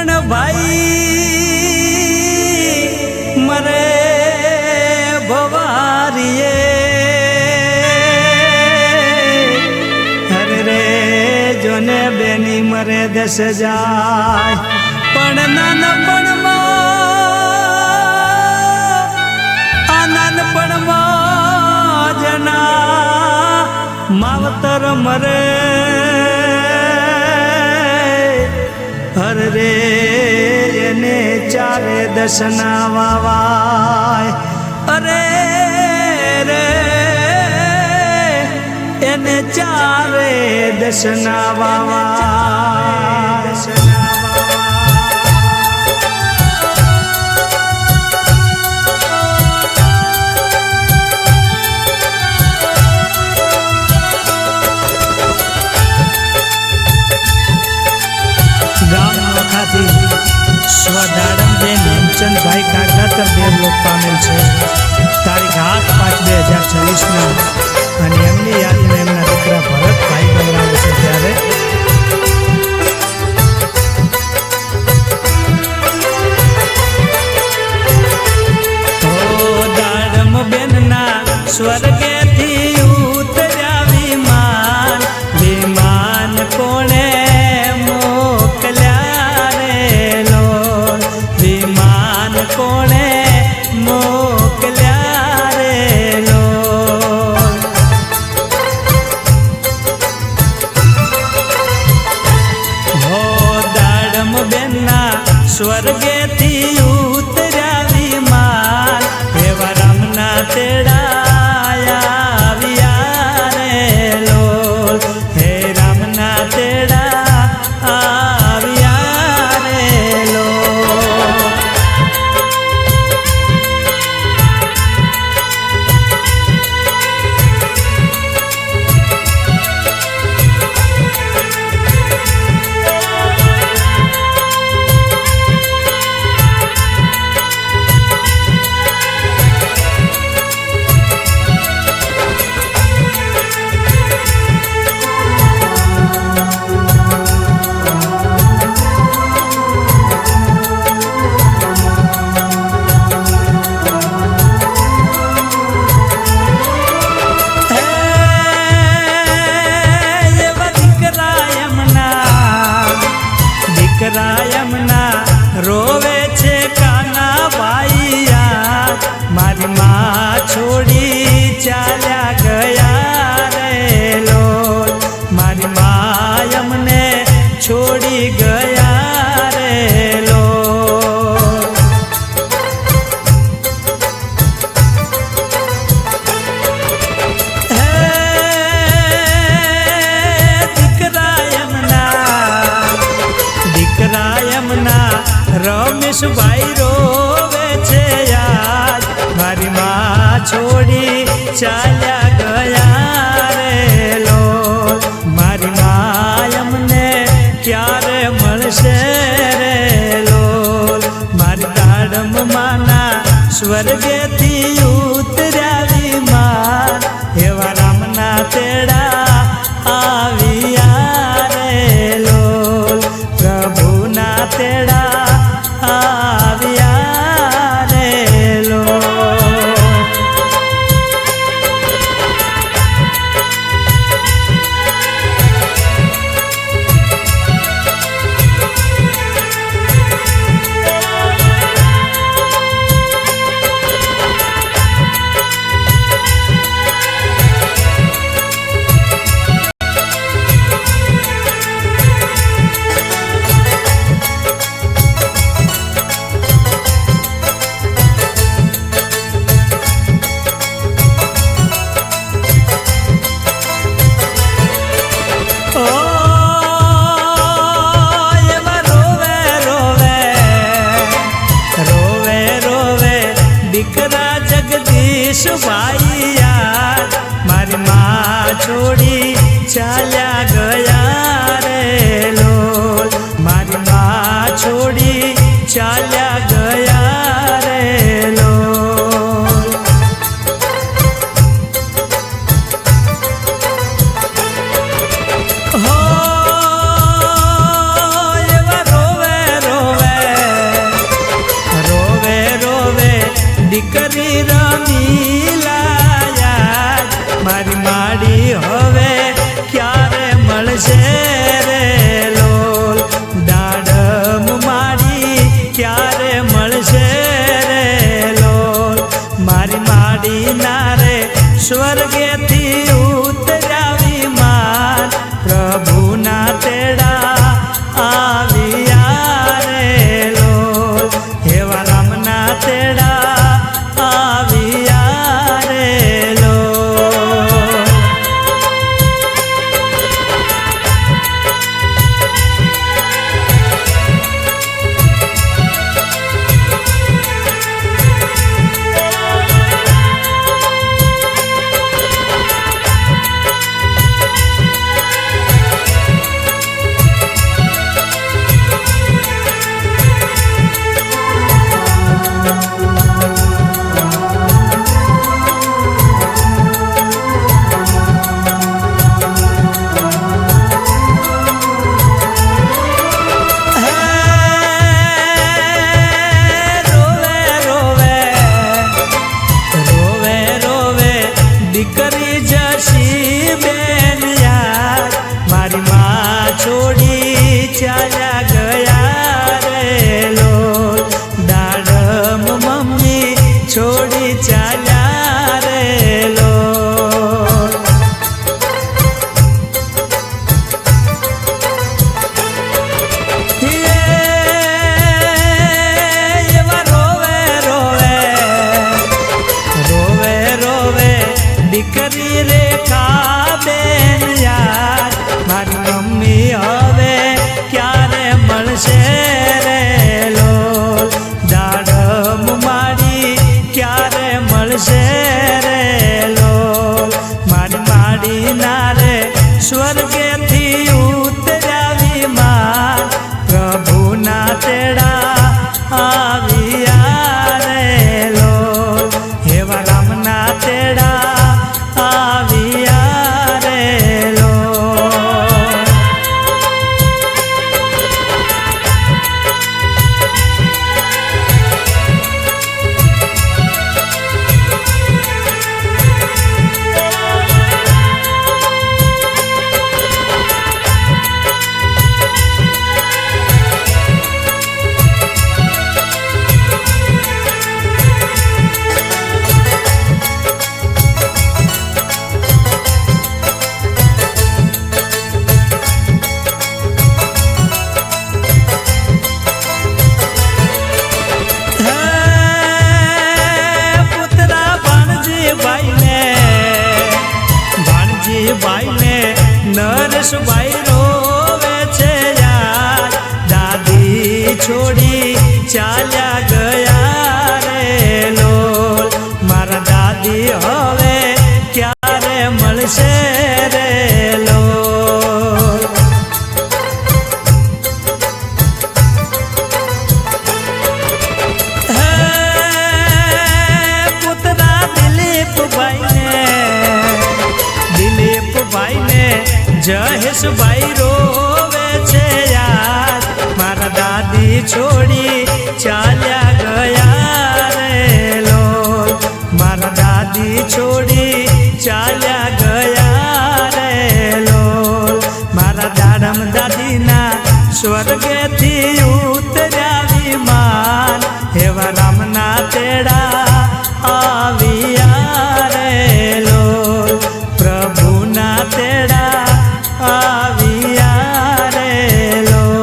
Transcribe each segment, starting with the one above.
પણ ભાઈ મરે ભવારીએ હરે રે જોને બેની મરે દસ જાય પણ નાનપણમાં જના માવતર મરે હરે રે એને ચારે દશના વાવાય અરે રે એને ચારે દશના વાવાય સ્વદાડમબેન હેમચંદભાઈ કાગડાતર દેવલોક પામેલ છે. તારીખ 8/5/2026 અને એમની યાદમાં એમના દીકરા ભરતભાઈ ગવરાવે છે. ત્યારે દાડમબેનના સ્વર્ગેથી ઉતર્યા વિમાન કોણે કોણે મોકલ્યા રે લો હો દાડમબેનના સ્વર્ગેથી ઉતર્યા વિમાન એવા રામના તેડાયા રે લો હે રામના તેડા આવ્યા રે લો યમના રોવે છે કાના ભાઈયા મારી માં છોડી ચાલ્યા ગયા રે લો મારી માં અમને છોડી ગયા રે લો રમેશભાઈ રોવે છે યાદ મારી માં છોડી ચાલ્યા ગયા રે લો મારી માં અમને ક્યારે મળશે રે લો મારી દાડમમાંના સ્વર્ગેથી ઉતર્યા વિમાન એવા રામના તેડા આવ્યા રે લો પ્રભુના તેડા રમીલાયા મારી માડી હવે ક્યારે મળશે રે લોલ દાડમ માડી ક્યારે મળશે રે લોલ મારી માડી ના રે સ્વર્ગેથી ઉતર્યા વિમાન પ્રભુના તેડા આવ્યા રે લોલ એવા રામના તેડા આવ્યા રે લોલ દીકરી જશી બેન યાર મારી માં છોડી ચાલ્યા ગયા રે લોલ દાડમ મમ્મી છોડી ચાલ્યા રે લોલ એવા રોવે રોવે રોવે રોવે દીકરી રેખા બેન યાર મારી મમ્મી હવે ક્યારે મળશે રે લોલ દાડમ માડી ક્યારે મળશે રે લોલ મારી માડી ના રે સ્વર્ગેથી ઉતર્યા વિમાન પ્રભુના તેડા આવ્યા રે લોલ એવા રામના તેડા આવ્યા રે લોલ ભાઈને નરેશભાઈ રોવે છે યાર દાદી છોડી ચાલ્યા ગયા રે લોલ મારા દાદી હવે ક્યારે મળશે રે લોલ પુતરા દિલીપભાઈને જયેશભાઈ રોવે છે યાર મારા દાદી છોડી ચાલ્યા ગયા રે લોલ મારા દાદી છોડી ચાલ્યા ગયા રે લોલ મારા દાડમ દાદીના સ્વર્ગેથી ઉતર્યા વિમાન એવા રામના તેડા આવ્યા રે લોલ પ્રભુના તેડા આવ્યા રે લોલ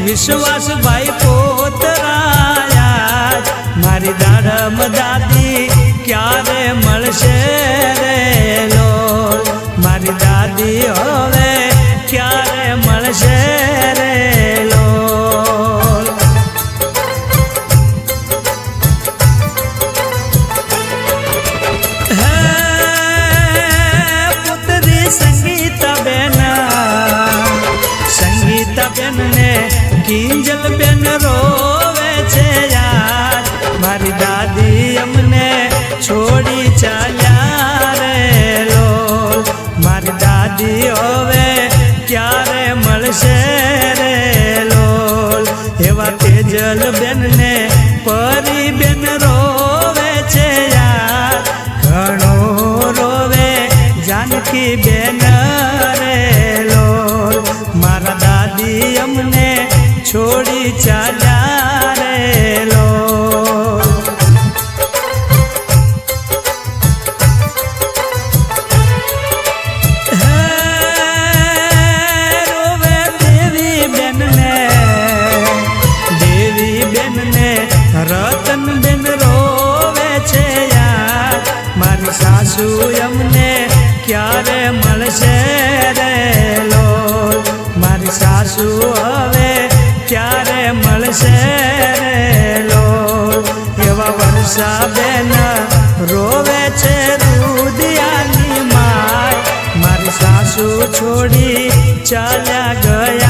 વિશ્વાસભાઈ પોતરાયા મારી દાડમ દાદી ક્યારે ને કિંજલ બેન રોવે છે યાર મારી દાદી અમને છોડી ચાલ્યા રે લોલ મારી દાદી હવે ક્યારે મળશે રે લોલ એવા તેજલ બેન ને પરી બેન રોવે છે યાર ઘણો રોવે જાનકી બેન રે લોલ મારા દાદી અમને છોડી ચાલ્યા રે લોલ રોવે દેવી બેન ને રતન બેન રોવે છે યાર મારી સાસુ અમને ક્યારે મળશે રે લોલ મારી સાસુ હવે ક્યારે મળશે રે લોલ એવા વર્ષા બેન રોવે છે રુદિયાની માય મારી સાસુ છોડી ચાલ્યા ગયા